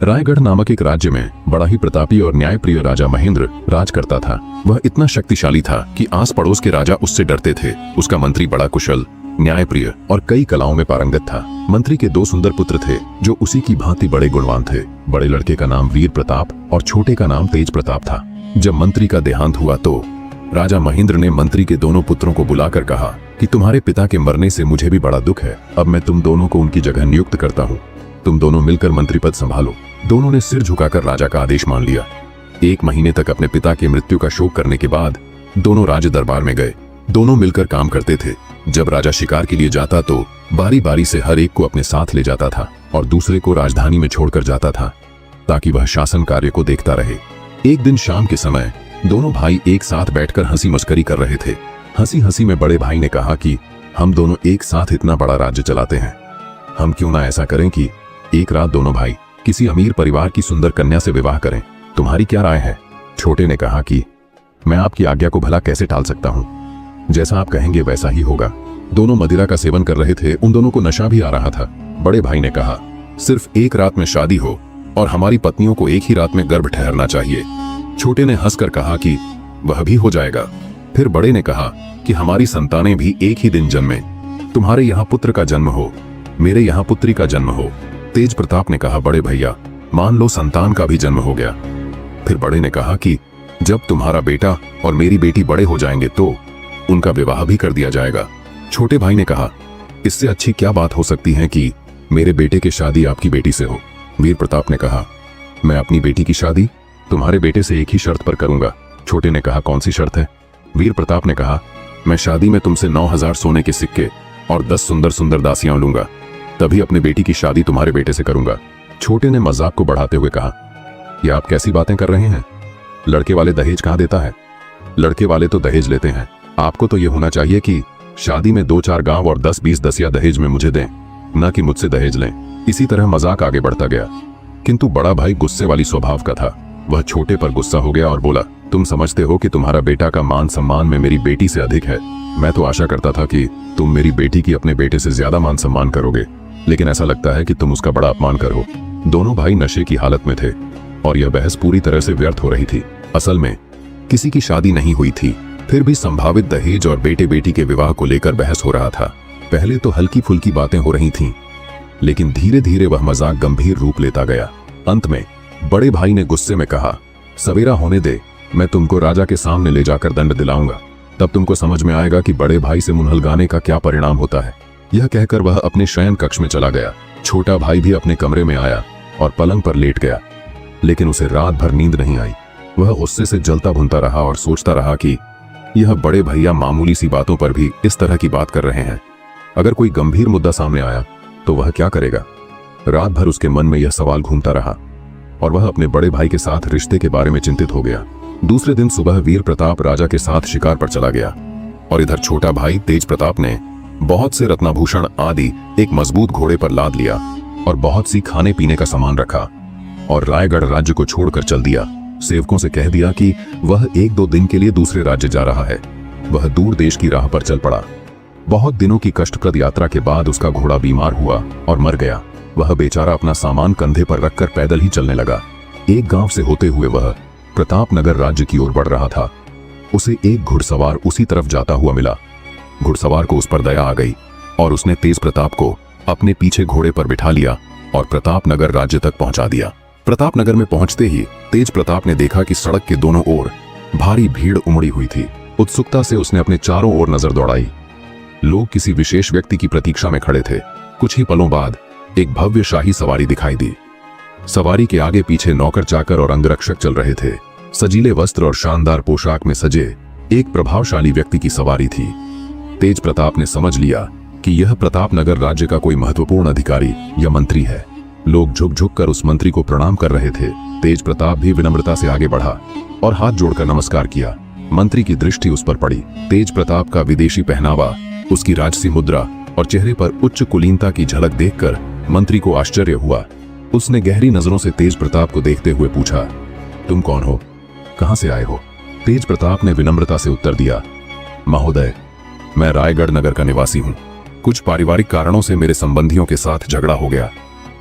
रायगढ़ नामक एक राज्य में बड़ा ही प्रतापी और न्यायप्रिय राजा महेंद्र राज करता था। वह इतना शक्तिशाली था कि आस पड़ोस के राजा उससे डरते थे। उसका मंत्री बड़ा कुशल, न्यायप्रिय और कई कलाओं में पारंगत था। मंत्री के 2 सुंदर पुत्र थे जो उसी की भांति बड़े गुणवान थे। बड़े लड़के का नाम वीर प्रताप और छोटे का नाम तेज प्रताप था। जब मंत्री का देहांत हुआ तो राजा महेंद्र ने मंत्री के दोनों पुत्रों को बुलाकर कहा कि तुम्हारे पिता के मरने से मुझे भी बड़ा दुख है। अब मैं तुम दोनों को उनकी जगह नियुक्त करता हूँ। तुम दोनों मिलकर मंत्री पद संभालो। दोनों ने सिर झुकाकर राजा का आदेश मान लिया। 1 महीने तक अपने पिता की मृत्यु का शोक करने के बाद दोनों राज दरबार में गए। दोनों मिलकर काम करते थे। जब राजा शिकार के लिए जाता तो बारी बारी से हर एक को अपने साथ ले जाता था और दूसरे को राजधानी में छोड़कर जाता था ताकि वह शासन कार्य को देखता रहे। एक दिन शाम के समय दोनों भाई एक साथ बैठकर हंसी मस्करी कर रहे थे। हंसी हंसी में बड़े भाई ने कहा कि हम दोनों एक साथ इतना बड़ा राज्य चलाते हैं, हम क्यों ना ऐसा करें कि एक रात दोनों भाई किसी अमीर परिवार की सुंदर कन्या से विवाह करें। तुम्हारी क्या राय है? छोटे ने कहा कि मैं आपकी आज्ञा को भला कैसे टाल सकता हूँ, जैसा आप कहेंगे वैसा ही होगा। दोनों मदिरा का सेवन कर रहे थे। उन दोनों को नशा भी आ रहा था। बड़े भाई ने कहा सिर्फ एक रात में शादी हो और हमारी पत्नियों को एक ही रात में गर्भ ठहरना चाहिए। छोटे ने हंसकर कहा कि वह भी हो जाएगा। फिर बड़े ने कहा कि हमारी संतानें भी एक ही दिन जन्मे। तुम्हारे यहाँ पुत्र का जन्म हो, मेरे यहाँ पुत्री का जन्म हो। तेज प्रताप ने कहा बड़े भैया मान लो संतान का भी जन्म हो गया। फिर बड़े ने कहा कि जब तुम्हारा बेटा और मेरी बेटी बड़े हो जाएंगे तो उनका विवाह भी कर दिया जाएगा। छोटे भाई ने कहा इससे अच्छी क्या बात हो सकती है कि मेरे बेटे की शादी आपकी बेटी से हो। वीर प्रताप ने कहा मैं अपनी बेटी की शादी तुम्हारे बेटे से एक ही शर्त पर करूंगा। छोटे ने कहा कौन सी शर्त है? वीर प्रताप ने कहा मैं शादी में तुमसे 9000 सोने के सिक्के और 10 सुंदर सुंदर दासियां लूंगा, तभी अपनी बेटी की शादी तुम्हारे बेटे से करूंगा। छोटे ने मजाक को बढ़ाते हुए कहा ये आप कैसी बातें कर रहे हैं? लड़के वाले दहेज कहाँ देता है? लड़के वाले तो दहेज लेते हैं। आपको तो ये होना चाहिए कि शादी में 2-4 गांव और 10-20 दसिया दहेज में मुझे दें, न कि मुझसे दहेज लें। इसी तरह मजाक आगे बढ़ता गया, किंतु बड़ा भाई गुस्से वाली स्वभाव का था। वह छोटे पर गुस्सा हो गया और बोला तुम समझते हो कि तुम्हारा बेटा का मान सम्मान में मेरी बेटी से अधिक है। मैं तो आशा करता था कि तुम मेरी बेटी की अपने बेटे से ज्यादा मान सम्मान करोगे, लेकिन ऐसा लगता है कि तुम उसका बड़ा अपमान करो। दोनों भाई नशे की हालत में थे और यह बहस पूरी तरह से व्यर्थ हो रही थी। असल में किसी की शादी नहीं हुई थी, फिर भी संभावित दहेज और बेटे बेटी के विवाह को लेकर बहस हो रहा था। पहले तो हल्की फुल्की बातें हो रही थीं, लेकिन धीरे धीरे वह मजाक गंभीर रूप लेता गया। अंत में बड़े भाई ने गुस्से में कहा सवेरा होने दे, मैं तुमको राजा के सामने ले जाकर दंड दिलाऊंगा, तब तुमको समझ में आएगा कि बड़े भाई से मुनहलगाने का क्या परिणाम होता है। यह कहकर वह अपने शयन कक्ष में चला गया। छोटा भाई भी अपने कमरे में आया और पलंग पर लेट गया, लेकिन उसे रात भर नींद नहीं आई। वह गुस्से से जलता भुनता रहा और सोचता रहा कि यह बड़े भैया मामूली सी बातों पर भी इस तरह की बात कर रहे हैं। अगर कोई गंभीर मुद्दा सामने आया तो वह क्या करेगा? रात भर उसके मन में यह सवाल घूमता रहा और वह अपने बड़े भाई के साथ रिश्ते के बारे में चिंतित हो गया। दूसरे दिन सुबह वीर प्रताप राजा के साथ शिकार पर चला गया और इधर छोटा भाई तेज प्रताप ने बहुत से रत्नाभूषण आदि एक मजबूत घोड़े पर लाद लिया और बहुत सी खाने पीने का सामान रखा और रायगढ़ राज्य को छोड़कर चल दिया। सेवकों से कह दिया कि वह 1-2 दिन के लिए दूसरे राज्य जा रहा है। वह दूर देश की राह पर चल पड़ा। बहुत दिनों की कष्टप्रद यात्रा के बाद उसका घोड़ा बीमार हुआ और मर गया। वह बेचारा अपना सामान कंधे पर रखकर पैदल ही चलने लगा। एक गांव से होते हुए वह प्रतापनगर राज्य की ओर बढ़ रहा था। उसे एक घुड़सवार उसी तरफ जाता हुआ मिला। घुड़सवार को उस पर दया आ गई और उसने तेज प्रताप को अपने पीछे घोड़े पर बिठा लिया और प्रतापनगर राज्य तक पहुंचा दिया। प्रतापनगर में पहुंचते ही तेज प्रताप ने देखा कि सड़क के दोनों ओर भारी भीड़ उमड़ी हुई थी। उत्सुकता से उसने अपने चारों ओर नजर दौड़ाई। लोग किसी विशेष व्यक्ति की प्रतीक्षा में खड़े थे। कुछ ही पलों बाद एक भव्य शाही सवारी दिखाई दी। सवारी के आगे पीछे नौकर चाकर और अंगरक्षक चल रहे थे। सजीले वस्त्र और शानदार पोशाक में सजे एक प्रभावशाली व्यक्ति की सवारी थी। तेज प्रताप ने समझ लिया कि यह प्रतापनगर राज्य का कोई महत्वपूर्ण अधिकारी या मंत्री है। लोग झुक झुक कर उस मंत्री को प्रणाम कर रहे थे। तेज प्रताप भी विनम्रता से आगे बढ़ा और हाथ जोड़कर नमस्कार किया। मंत्री की दृष्टि उस पर पड़ी। तेज प्रताप का विदेशी पहनावा, उसकी राजसी मुद्रा और चेहरे पर उच्च कुलीनता की झलक देखकर मंत्री को आश्चर्य हुआ। उसने गहरी नजरों से तेज प्रताप को देखते हुए पूछा तुम कौन हो, कहां से आए हो? तेज प्रताप ने विनम्रता से उत्तर दिया महोदय, मैं रायगढ़ नगर का निवासी हूं। कुछ पारिवारिक कारणों से मेरे संबंधियों के साथ झगड़ा हो गया,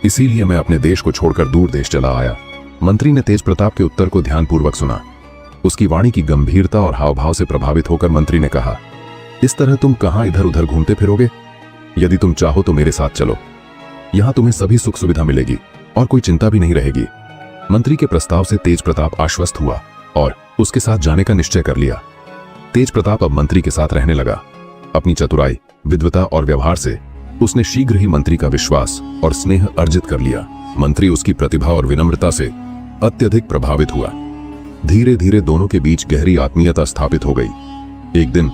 इसीलिए मैं अपने देश को छोड़कर दूर देश चला आया। मंत्री ने तेज प्रताप के उत्तर को ध्यानपूर्वक सुना। उसकी वाणी की गंभीरता और हाव भाव से प्रभावित होकर मंत्री ने कहा, इस तरह तुम कहां इधर उधर घूमते फिरोगे? यदि तुम चाहो तो मेरे साथ चलो। यहां तुम्हें सभी सुख सुविधा मिलेगी और कोई चिंता भी नहीं रहेगी। मंत्री के प्रस्ताव से तेज प्रताप आश्वस्त हुआ और उसके साथ जाने का निश्चय कर लिया। तेज प्रताप अब मंत्री के साथ रहने लगा। अपनी चतुराई, विद्वता और व्यवहार से उसने शीघ्र ही मंत्री का विश्वास और स्नेह अर्जित कर लिया। मंत्री उसकी प्रतिभा और विनम्रता से अत्यधिक प्रभावित हुआ। धीरे धीरे दोनों के बीच गहरी आत्मीयता स्थापित हो गई। एक दिन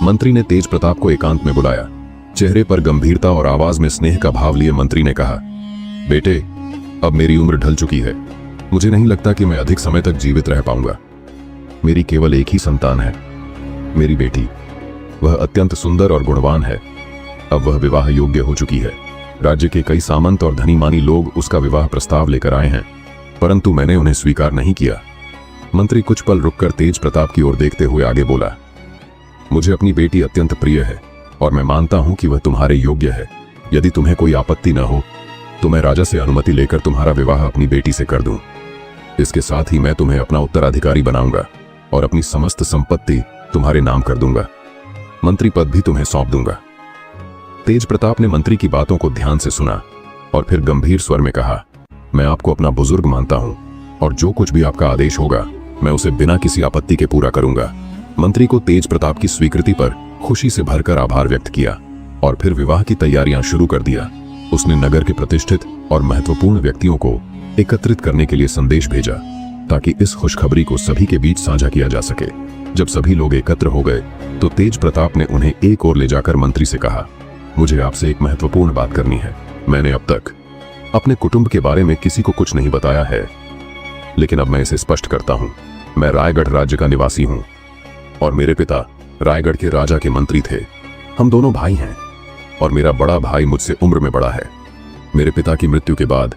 मंत्री ने तेज प्रताप को एकांत में बुलाया। चेहरे पर गंभीरता और आवाज में स्नेह का भाव लिए मंत्री ने कहा, बेटे, अब मेरी उम्र ढल चुकी है। मुझे नहीं लगता कि मैं अधिक समय तक जीवित रह पाऊंगा। मेरी केवल एक ही संतान है, मेरी बेटी। वह अत्यंत सुंदर और गुणवान है। अब वह विवाह योग्य हो चुकी है। राज्य के कई सामंत और धनी मानी लोग उसका विवाह प्रस्ताव लेकर आए हैं, परंतु मैंने उन्हें स्वीकार नहीं किया। मंत्री कुछ पल रुककर तेज प्रताप की ओर देखते हुए आगे बोला, मुझे अपनी बेटी अत्यंत प्रिय है और मैं मानता हूं कि वह तुम्हारे योग्य है। यदि तुम्हें कोई आपत्ति न हो तो मैं राजा से अनुमति लेकर तुम्हारा विवाह अपनी बेटी से कर दूं। इसके साथ ही मैं तुम्हें अपना उत्तराधिकारी बनाऊंगा और अपनी समस्त संपत्ति तुम्हारे नाम कर दूंगा। मंत्री पद भी तुम्हें सौंप दूंगा। तेज प्रताप ने मंत्री की बातों को ध्यान से सुना और फिर गंभीर स्वर में कहा, मैं आपको अपना बुजुर्ग मानता हूं और जो कुछ भी आपका आदेश होगा मैं उसे बिना किसी आपत्ति के पूरा करूंगा। मंत्री को तेज प्रताप की स्वीकृति पर खुशी से भरकर आभार व्यक्त किया और फिर विवाह की तैयारियां शुरू कर दिया। उसने नगर के प्रतिष्ठित और महत्वपूर्ण व्यक्तियों को एकत्रित करने के लिए संदेश भेजा ताकि इस खुशखबरी को सभी के बीच साझा किया जा सके। जब सभी लोग एकत्र हो गए तो तेज प्रताप ने उन्हें एक ओर ले जाकर मंत्री से कहा, मुझे आपसे एक महत्वपूर्ण बात करनी है। मैंने अब तक अपने कुटुंब के बारे में किसी को कुछ नहीं बताया है, लेकिन अब मैं इसे स्पष्ट करता हूं। मैं रायगढ़ राज्य का निवासी हूं और मेरे पिता रायगढ़ के राजा के मंत्री थे। हम दोनों भाई हैं और मेरा बड़ा भाई मुझसे उम्र में बड़ा है। मेरे पिता की मृत्यु के बाद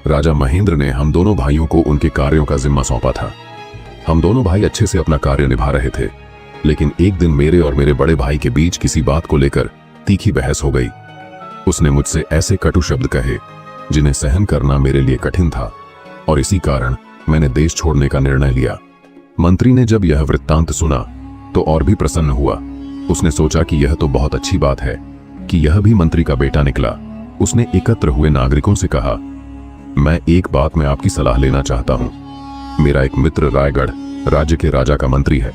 राजा महेंद्र ने हम दोनों भाइयों को उनके कार्यों का जिम्मा सौंपा था। हम दोनों भाई अच्छे से अपना कार्य निभा रहे थे, लेकिन एक दिन मेरे और मेरे बड़े भाई के बीच किसी बात को लेकर तीखी बहस हो गई। उसने मुझसे ऐसे कटु शब्द कहे जिन्हें सहन करना मेरे लिए कठिन था और इसी कारण मैंने देश छोड़ने का निर्णय लिया। मंत्री ने जब यह वृत्तांत सुना तो और भी प्रसन्न हुआ। उसने सोचा कि यह तो बहुत अच्छी बात है कि यह भी मंत्री का बेटा निकला। उसने एकत्र हुए नागरिकों से कहा, मैं एक बात में आपकी सलाह लेना चाहता हूं। मेरा एक मित्र रायगढ़ राज्य के राजा का मंत्री है।